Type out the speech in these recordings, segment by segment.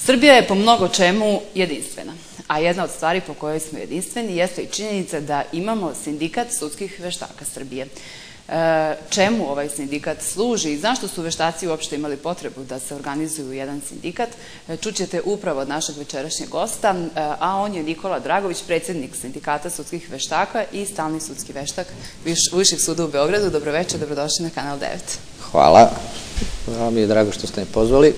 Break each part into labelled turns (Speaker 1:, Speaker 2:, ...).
Speaker 1: Srbija je po mnogo čemu jedinstvena, a jedna od stvari po kojoj smo jedinstveni jeste i činjenica da imamo sindikat sudskih veštaka Srbije. Čemu ovaj sindikat služi i zašto su veštaci uopšte imali potrebu da se organizuju jedan sindikat, čućete upravo od našeg večerašnjeg gosta, a on je Nikola Dragović, predsjednik sindikata sudskih veštaka i stalni sudski veštak Višeg suda u Beogradu. Dobroveče, dobrodošli na Kanal 9.
Speaker 2: Hvala. Hvala mi je drago što ste me pozvali.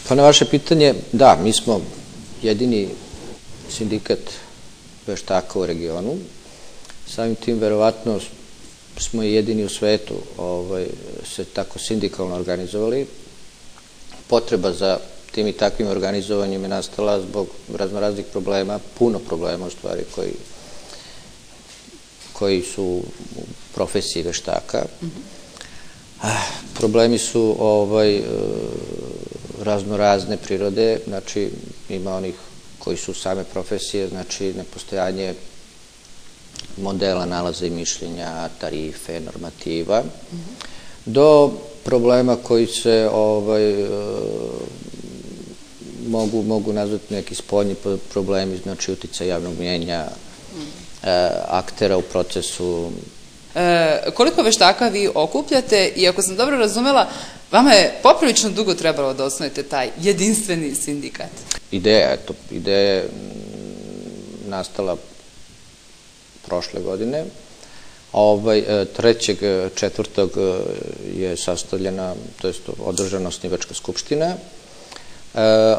Speaker 2: Pa na vaše pitanje, da, mi smo jedini sindikat veštaka u regionu. Samim tim, verovatno, smo i jedini u svetu se tako sindikalno organizovali. Potreba za tim i takvim organizovanjem je nastala zbog raznoraznih problema, puno problema u stvari koji su u profesiji veštaka. Problemi su raznorazne prirode, znači ima onih koji su same profesije, znači nepostojanje modela nalaza i mišljenja, tarife, normativa, do problema koji se mogu nazvati neki spoljni problemi, znači uticaj javnog mnjenja, aktera u procesu.
Speaker 1: Koliko veštaka vi okupljate i ako sam dobro razumela, vama je poprilično dugo trebalo da osnovite taj jedinstveni sindikat?
Speaker 2: Ideja je nastala prošle godine. 3.4. je sastavljena, to je održana osnivačka skupština.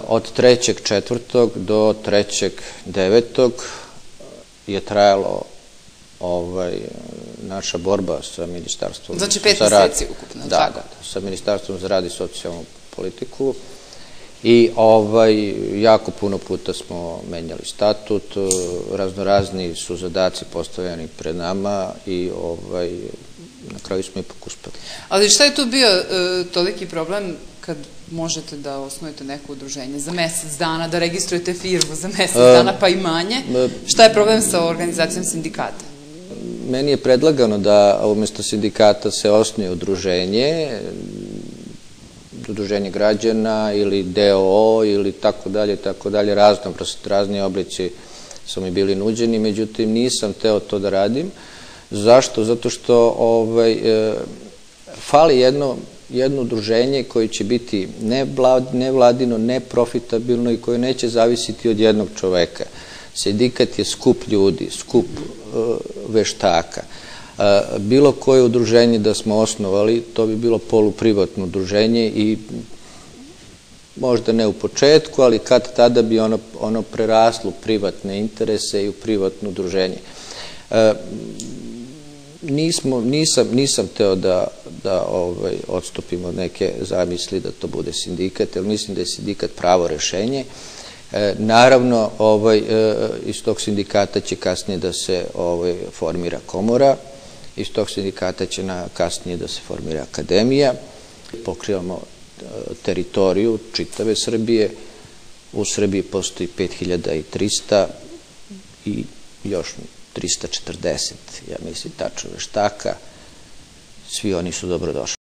Speaker 2: Od 3.4. do 3.9. je trajalo naša borba sa Ministarstvom za rad.
Speaker 1: Znači 5 meseci ukupno, tako?
Speaker 2: Da, sa Ministarstvom za rad i socijalnu politiku. I jako puno puta smo menjali statut, raznorazni su zadaci postavljeni pred nama i na kraju smo ipak uspeli.
Speaker 1: Ali šta je tu bio toliki problem kad možete da osnujete neko udruženje za mesec dana, da registrujete firmu za mesec dana pa i manje? Šta je problem sa organizacijom sindikata?
Speaker 2: Meni je predlagano da umesto sindikata se osnuje udruženje građana ili DOO ili tako dalje, razni oblici su mi bili nuđeni, međutim nisam teo to da radim. Zašto? Zato što fali jedno udruženje koje će biti nevladino, neprofitabilno i koje neće zavisiti od jednog čoveka. Sindikat je skup ljudi, skup veštaka. Bilo koje udruženje da smo osnovali, to bi bilo poluprivatno udruženje i možda ne u početku, ali kad tada bi ono preraslo u privatne interese i u privatno udruženje. Nisam teo da odstupim od neke zamisli da to bude sindikat, jer mislim da je sindikat pravo rešenje. Naravno, iz tog sindikata će kasnije da se formira komora, iz tog sindikata će kasnije da se formira akademija. Pokrivamo teritoriju čitave Srbije. U Srbiji postoji 5300 i još 340, ja mislim, tačno veštaka. Svi oni su dobrodošli.